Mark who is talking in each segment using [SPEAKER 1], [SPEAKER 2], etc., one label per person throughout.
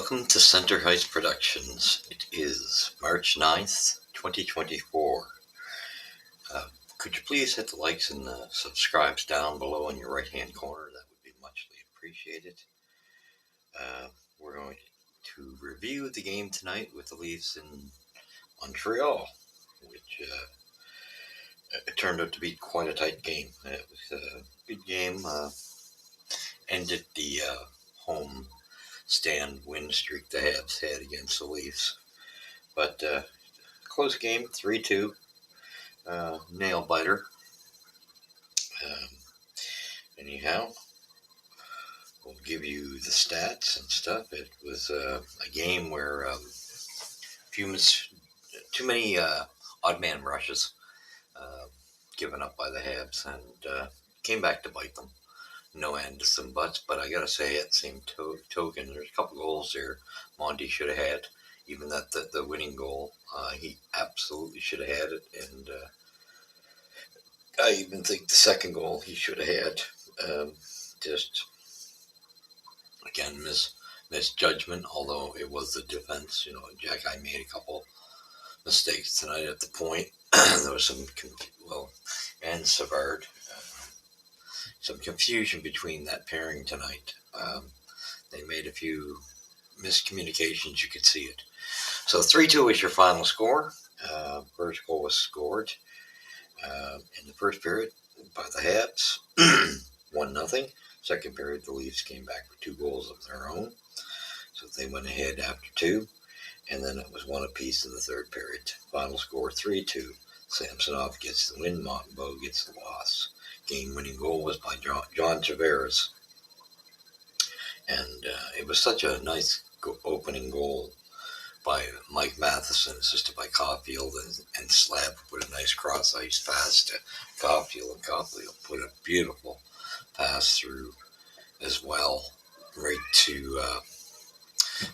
[SPEAKER 1] Welcome to Center Heights Productions. It is March 9th, 2024. Could you please hit the likes and subscribes down below in your right-hand corner? That would be muchly appreciated. We're going to review the game tonight with the Leafs in Montreal, which it turned out to be quite a tight game. It was a good game. Ended the home stand win streak the Habs had against the Leafs. But close game, 3-2, nail biter. Anyhow, we'll give you the stats and stuff. It was a game where too many odd man rushes given up by the Habs, and came back to bite them. No Anderson butts, but I gotta say, at the same token, there's a couple goals there Monty should have had. Even the winning goal, he absolutely should have had it, and I even think the second goal he should have had. Just again misjudgment, although it was the defense. Jack, I made a couple mistakes tonight at the point. There was and Savard. Some confusion between that pairing tonight. They made a few miscommunications, you could see it. So 3-2 is your final score. First goal was scored in the first period by the Habs, 1-0. Second period, the Leafs came back with 2 goals of their own. So they went ahead after 2, and then it was 1 apiece in the third period. Final score 3-2. Samsonov gets the win, Montembeault gets the loss. Game-winning goal was by John Tavares. And it was such a nice opening goal by Mike Matheson, assisted by Caulfield, and Slab put a nice cross-ice pass to Caulfield, and Caulfield put a beautiful pass through as well, right to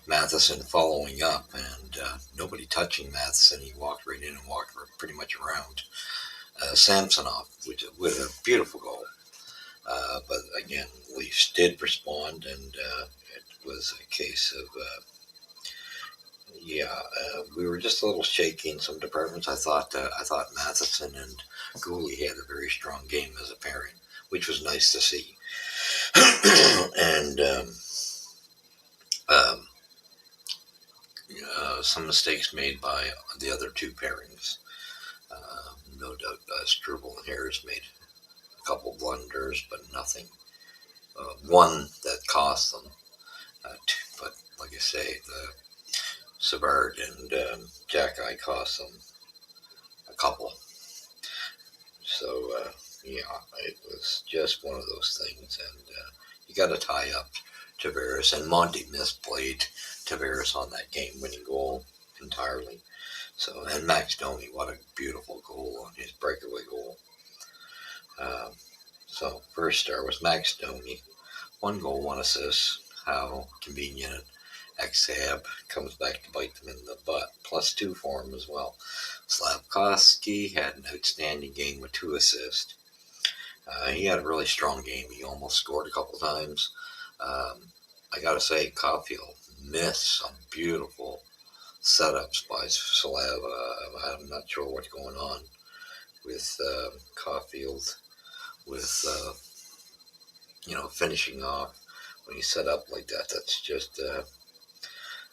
[SPEAKER 1] Matheson following up, and nobody touching Matheson. He walked right in and walked pretty much around Samsonov, with a beautiful goal. But again, Leafs did respond, and it was a case of, we were just a little shaky in some departments. I thought Matheson and Gooley had a very strong game as a pairing, which was nice to see. And some mistakes made by the other 2 pairings. No doubt Struble and Harris made a couple blunders, but nothing. One that cost them. But like I say, the Savard and Jack cost them a couple. So, it was just one of those things. And you got to tie up Tavares. And Monty misplayed Tavares on that game-winning goal entirely. So, and Max Domi, what a beautiful goal on his breakaway goal. So, first star was Max Domi. 1 goal, 1 assist. How convenient. Ex-Hab comes back to bite them in the butt. +2 for him as well. Slafkovsky had an outstanding game with 2 assists. He had a really strong game. He almost scored a couple times. I gotta say, Caulfield missed some beautiful setups by Slav. I'm not sure what's going on with Caulfield, with finishing off when he's set up like that. That's just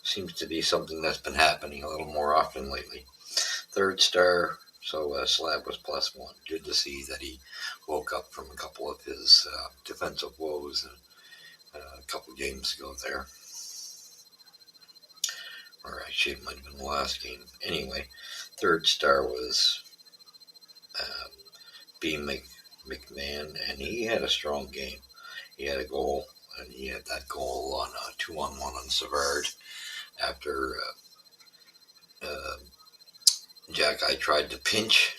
[SPEAKER 1] seems to be something that's been happening a little more often lately. Third star, so Slab was +1. Good to see that he woke up from a couple of his defensive woes a couple games ago there. Or actually, it might have been the last game. Anyway, third star was B. McMahon, and he had a strong game. He had a goal, and he had that goal on a 2-on-1 on Savard after Jack tried to pinch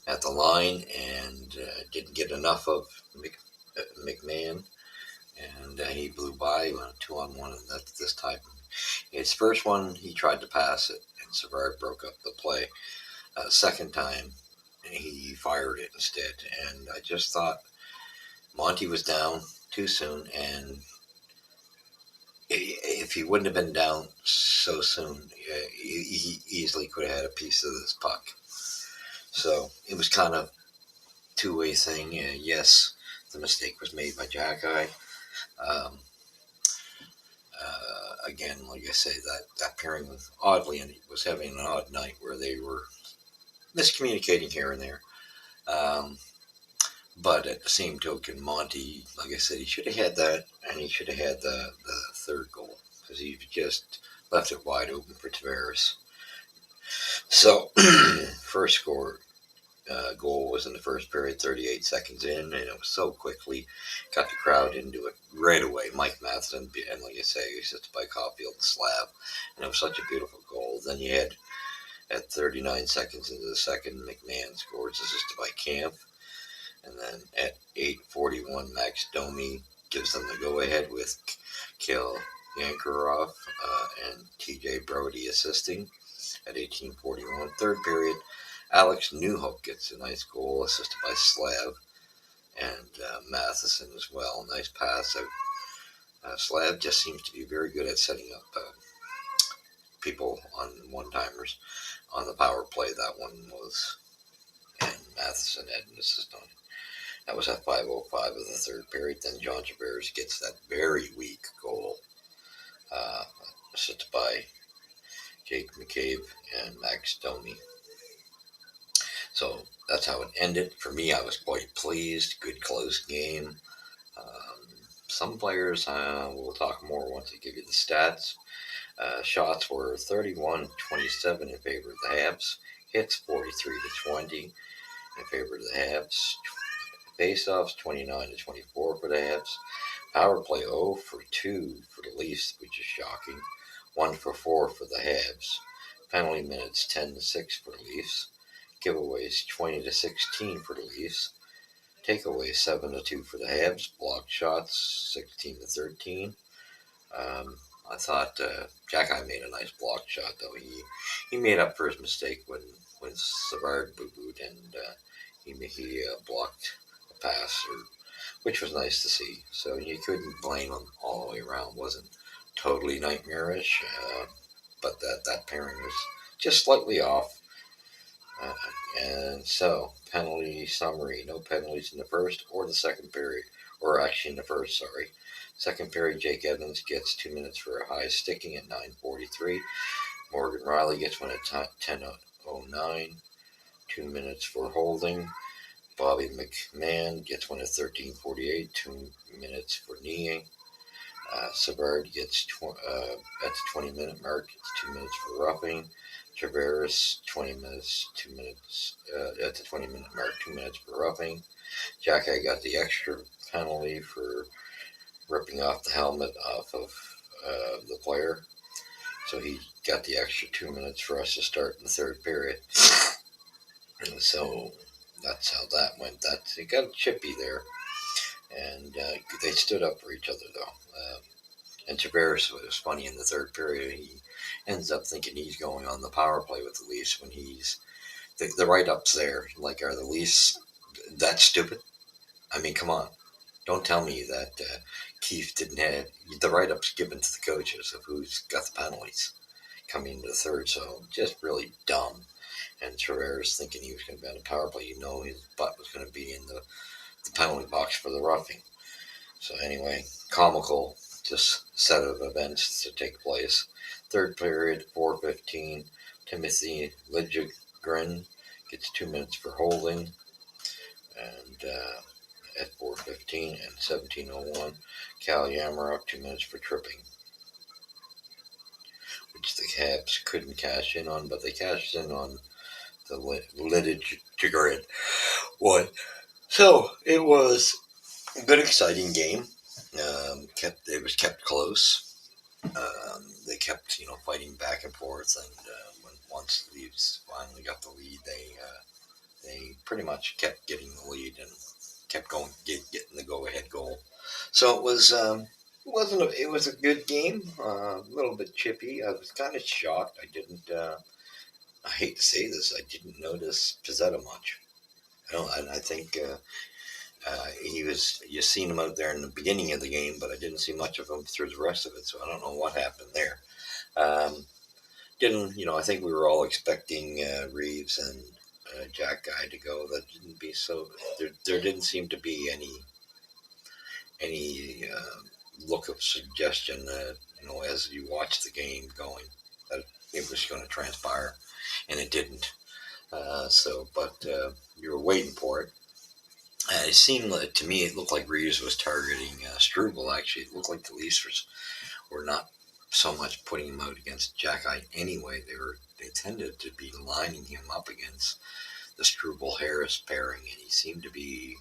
[SPEAKER 1] at the line and didn't get enough of McMahon, and he blew by on a 2-on-1, and that's this time. His first one, he tried to pass it, and Savard broke up the play. Second time, he fired it instead, and I just thought Monty was down too soon, and if he wouldn't have been down so soon, he easily could have had a piece of this puck. So it was kind of two-way thing. Yes, the mistake was made by Jackeye. Um, again, like I say, that pairing oddly and was having an odd night where they were miscommunicating here and there. Um, but at the same token, Monty, like I said, he should have had that, and he should have had the third goal because he just left it wide open for Tavares. So, first score goal was in the first period, 38 seconds in, and it was so quickly, got the crowd into it right away. Mike Matheson, and like I say, he sits by Caulfield slab, and it was such a beautiful goal. Then you had, at 39 seconds into the second, McMahon scores, assisted by Camp, and then at 8:41, Max Domi gives them the go-ahead with Kale Yankurov and TJ Brody assisting at 18:41. Third period, Alex Newhook gets a nice goal, assisted by Slav and Matheson as well. Nice pass out. Slav just seems to be very good at setting up people on one-timers on the power play. That one was, and Matheson had an assist on it. That was at 5:05 of the third period. Then John Tavares gets that very weak goal, assisted by Jake McCabe and Max Domi. So that's how it ended. For me, I was quite pleased. Good close game. Some players, we'll talk more once I give you the stats. Shots were 31-27 in favor of the Habs. Hits 43-20 in favor of the Habs. Faceoffs 29-24 for the Habs. Power play 0 for 2 for the Leafs, which is shocking. 1 for 4 for the Habs. Penalty minutes 10-6 for the Leafs. Giveaways 20-16 for the Leafs. Takeaways 7-2 for the Habs. Blocked shots 16-13. I thought Jackeye made a nice blocked shot, though. He made up for his mistake when Savard boo-booed and he blocked a pass, which was nice to see. So you couldn't blame him all the way around. Wasn't totally nightmarish, but that pairing was just slightly off. And so, penalty summary. No penalties in the first or the second period. Or actually in the first, sorry. Second period, Jake Evans gets 2 minutes for a high sticking at 9:43. Morgan Riley gets one at 10:09. 2 minutes for holding. Bobby McMahon gets one at 13:48. 2 minutes for kneeing. Savard gets at the 20-minute mark. It's 2 minutes for roughing. Tavares 20 minutes, 2 minutes at the 20-minute mark, 2 minutes for roughing. Jackeye got the extra penalty for ripping off the helmet off of the player, so he got the extra 2 minutes for us to start in the third period. And so that's how that went. It got chippy there, and they stood up for each other though. And Tavares was funny in the third period. He ends up thinking he's going on the power play with the Leafs when he's the write-ups there. Like, are the Leafs that stupid? I mean, come on. Don't tell me that Keefe didn't have the write-ups given to the coaches of who's got the penalties coming into the third. So just really dumb. And Tavares thinking he was going to be on the power play. His butt was going to be in the penalty box for the roughing. So anyway, comical just set of events to take place. Third period, 4:15. Timothy Liljegren gets 2 minutes for holding, and at 4:15 and 17:01, Cal Yamarok 2 minutes for tripping, which the Habs couldn't cash in on, but they cashed in on the Liljegren one. So it was a good, exciting game. It was kept close. They kept, fighting back and forth, and once the Leafs finally got the lead, they pretty much kept getting the lead and kept going, getting the go-ahead goal. So it was it was a good game, a little bit chippy. I was kind of shocked. I hate to say this, I didn't notice Pizzetta much. I think he you seen him out there in the beginning of the game, but I didn't see much of him through the rest of it. So I don't know what happened there. Didn't I think we were all expecting Reeves and Jack Guy to go. That didn't be so. There didn't seem to be any look of suggestion that as you watch the game going that it was going to transpire, and it didn't. But you were waiting for it. It seemed like, to me, it looked like Reeves was targeting Struble. Actually, it looked like the Leafs were not so much putting him out against Jack Eye anyway. They tended to be lining him up against the Struble Harris pairing, and he seemed to be.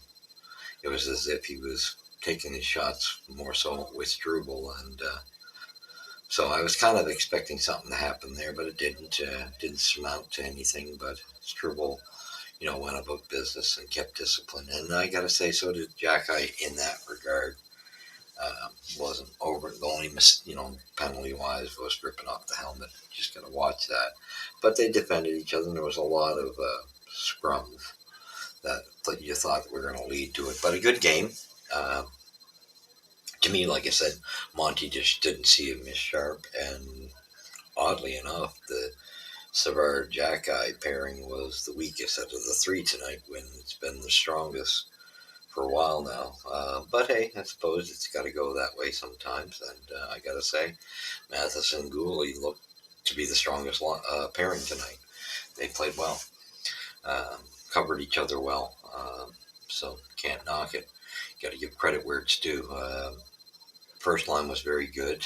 [SPEAKER 1] It was as if he was taking his shots more so with Struble, and so I was kind of expecting something to happen there, but it didn't. Didn't surmount to anything. But Struble, went about business and kept discipline, and I got to say, so did Jack Eye in that regard. Wasn't over the only penalty wise was ripping off the helmet. Just got to watch that. But they defended each other, and there was a lot of scrums that you thought were going to lead to it. But a good game. To me, like I said, Monty just didn't see him as sharp, and oddly enough, the Savard Jack Eye pairing was the weakest out of the three tonight, when it's been the strongest for a while now. But hey, I suppose it's got to go that way sometimes. And I got to say, Matheson and Gooley looked to be the strongest pairing tonight. They played well, covered each other well. So can't knock it. Got to give credit where it's due. First line was very good.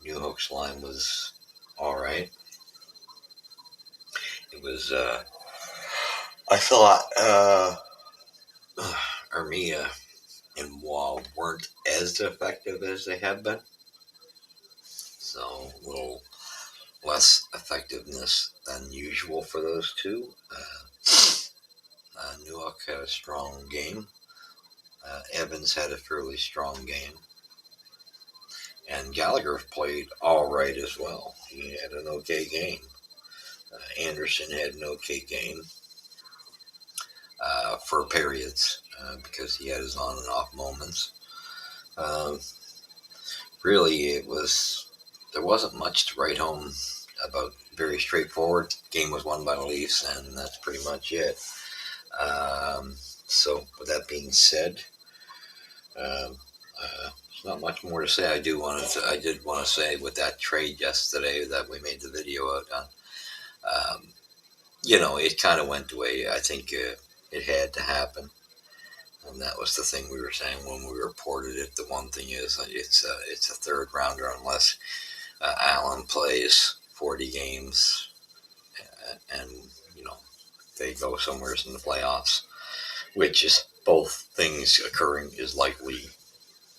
[SPEAKER 1] New Hook's line was all right. It was, I thought, Armia and Wall weren't as effective as they have been. So a little less effectiveness than usual for those two. Newhook had a strong game. Evans had a fairly strong game. And Gallagher played all right as well. He had an okay game. Anderson had an okay game for periods because he had his on and off moments. Really, there wasn't much to write home about. Very straightforward. Game was won by the Leafs, and that's pretty much it. So, with that being said, there's not much more to say. I did want to say with that trade yesterday that we made the video out on. It kind of went the way I think it had to happen. And that was the thing we were saying when we reported it. The one thing is it's a third rounder unless Allen plays 40 games and they go somewhere in the playoffs, which is both things occurring is likely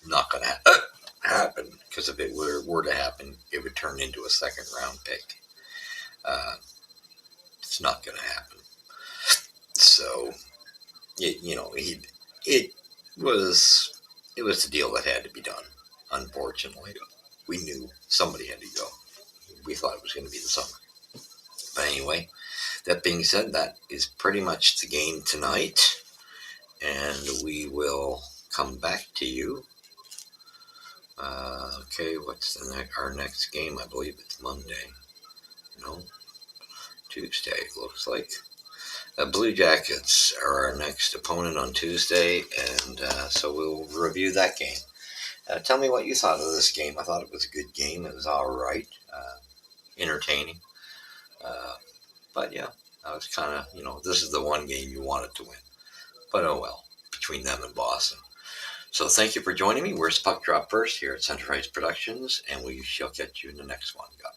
[SPEAKER 1] not going to happen, because if it were to happen, it would turn into a second round pick. It's not going to happen. So it was the deal that had to be done. Unfortunately, we knew somebody had to go. We thought it was going to be the summer. But anyway, that being said, that is pretty much the game tonight. And we will come back to you. Okay, what's our next game? I believe it's Monday. No, Tuesday, it looks like. Blue Jackets are our next opponent on Tuesday, and so we'll review that game. Tell me what you thought of this game. I thought it was a good game. It was all right, entertaining. But yeah, I was kind of, this is the one game you wanted to win. But oh well, between them and Boston. So thank you for joining me. Where's Puck Drop First here at Center Heights Productions, and we shall catch you in the next one, guys.